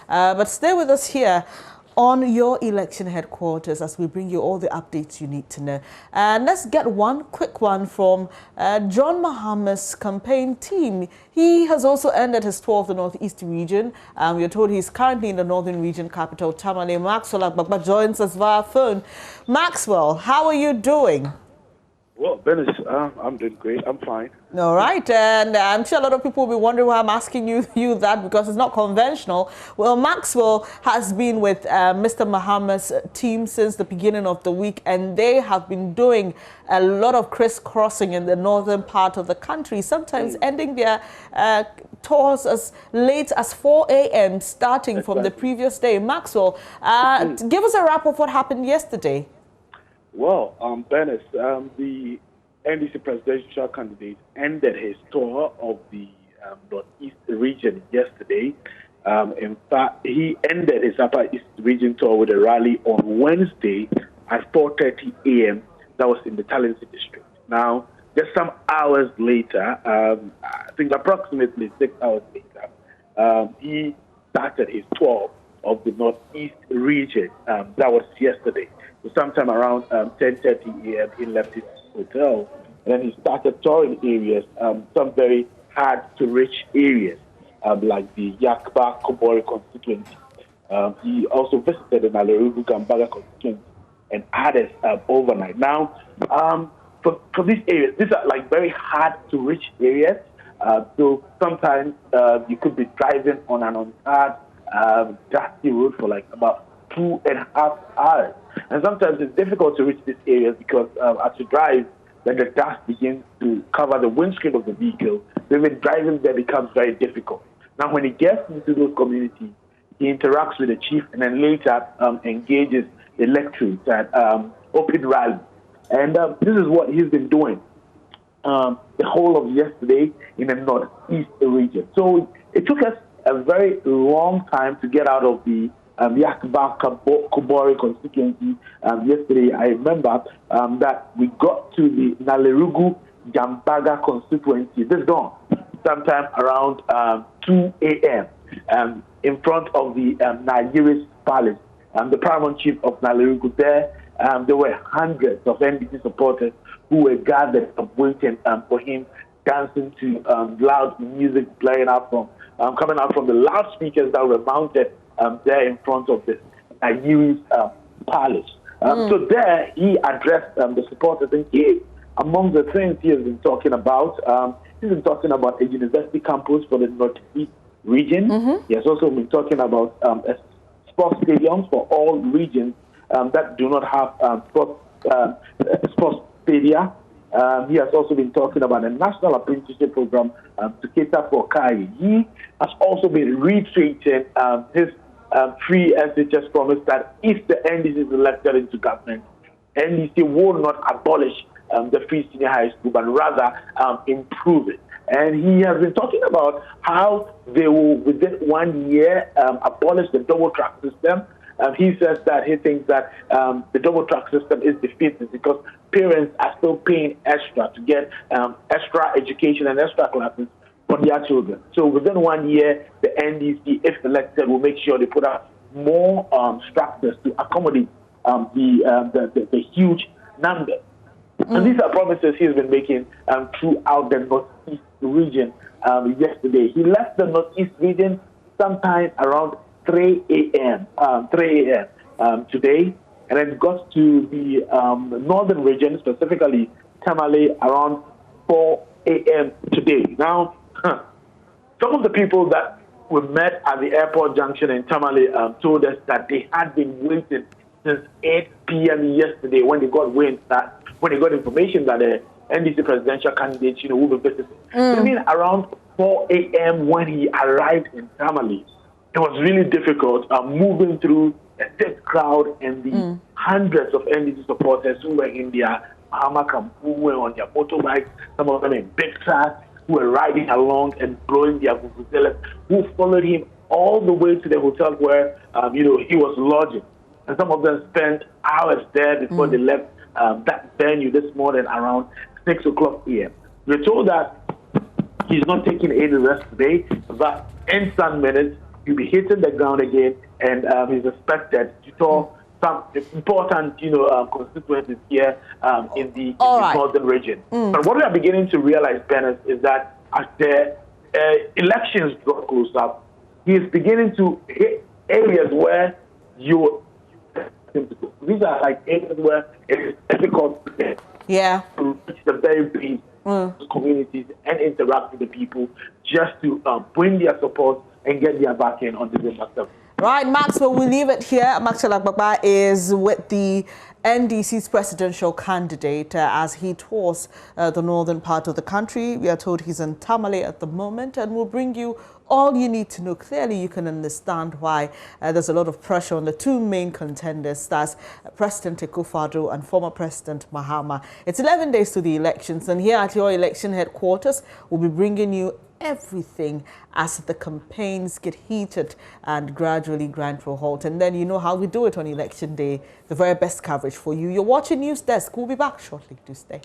But stay with us here on your election headquarters as we bring you all the updates you need to know. And let's get one quick one from John Mahama's campaign team. He has also ended his tour of the Northeast region. We are told he's currently in the Northern region capital, Tamale. Maxwell Agbagba joins us via phone. Maxwell, how are you doing? Well, Dennis, I'm doing great. I'm fine. All right, and I'm sure a lot of people will be wondering why I'm asking you that, because it's not conventional. Well, Maxwell has been with Mr. Mahama's team since the beginning of the week, and they have been doing a lot of crisscrossing in the northern part of the country, sometimes ending their tours as late as 4 a.m., starting from the previous day. Maxwell, give us a wrap of what happened yesterday. Well, Dennis, the NDC presidential candidate ended his tour of the Northeast region yesterday. In fact, he ended his Upper East region tour with a rally on Wednesday at 4:30 a.m. That was in the Talensi district. Now, just some hours later, I think approximately 6 hours later, he started his tour of the Northeast region. That was yesterday. So sometime around 10:30 a.m., he left his hotel, and then he started touring areas, some very hard-to-reach areas, like the Yakba Kobori constituency. He also visited the Nalerugu Gambaga constituency and others overnight. Now, for these areas, these are like very hard-to-reach areas, so sometimes you could be driving on an untarred, dusty road for like about 2.5 hours. And sometimes it's difficult to reach these areas because as you drive, then the dust begins to cover the windscreen of the vehicle. So even driving there becomes very difficult. Now, when he gets into those communities, he interacts with the chief and then later engages the electorates at open rallies. And this is what he's been doing the whole of yesterday in the Northeast region. So it took us a very long time to get out of the Yakba Kobori constituency yesterday. I remember that we got to the Nalerugu Gambaga constituency this dawn, sometime around 2 a.m. In front of the Nigeria's palace. The paramount chief of Nalerugu there were hundreds of NDC supporters who were gathered waiting for him, dancing to loud music playing out coming out from the loudspeakers that were mounted there in front of the Nigeria's palace. So there he addressed the supporters, and among the things he has been talking about, he's been talking about a university campus for the Northeast region. He has also been talking about sports stadiums for all regions that do not have sports stadia. He has also been talking about a national apprenticeship program to cater for Kari. He has also been reiterating his free SHS promise that if the NDC is elected into government, NDC will not abolish the free senior high school, but rather improve it. And he has been talking about how they will, within 1 year, abolish the double track system. He says that he thinks that the double track system is defeated because parents are still paying extra to get extra education and extra classes for their children. So within 1 year, the NDC, if elected, will make sure they put out more structures to accommodate the huge numbers. And these are promises he's been making throughout the Northeast region yesterday. He left the Northeast region sometime around 3 a.m. Today, and then got to the northern region, specifically Tamale, around 4 a.m. today. Now, some of the people that we met at the airport junction in Tamale told us that they had been waiting since 8 p.m. yesterday when they got information that the NDC presidential candidate, will be visiting. I mean, around 4 a.m. when he arrived in Tamale, it was really difficult moving through a thick crowd and the hundreds of NDC supporters who were in their Mahama, who were on their motorbikes, some of them in big trucks, who were riding along and blowing their vuvuzelas, who followed him all the way to the hotel where, he was lodging. And some of them spent hours there before they left that venue this morning around 6 o'clock a.m. We're told that he's not taking any rest today, but in some minutes, he'll be hitting the ground again, and he's expected to tour some important, constituencies here in the northern region. But what we are beginning to realize, Bennett, is that as the elections draw closer, he is beginning to hit areas where these are like areas where it is difficult to reach the very base communities and interact with the people just to bring their support and get their backing on the matter. Right, Maxwell, we'll leave it here. Maxwell Agbagba is with the NDC's presidential candidate as he tours the northern part of the country. We are told he's in Tamale at the moment, and we'll bring you all you need to know. Clearly, you can understand why there's a lot of pressure on the two main contenders, that's President Akufo-Addo and former President Mahama. It's 11 days to the elections, and here at your election headquarters, we'll be bringing you everything as the campaigns get heated and gradually grind to a halt. And then you know how we do it on election day, the very best coverage for you. You're watching News Desk. We'll be back shortly. Do stay.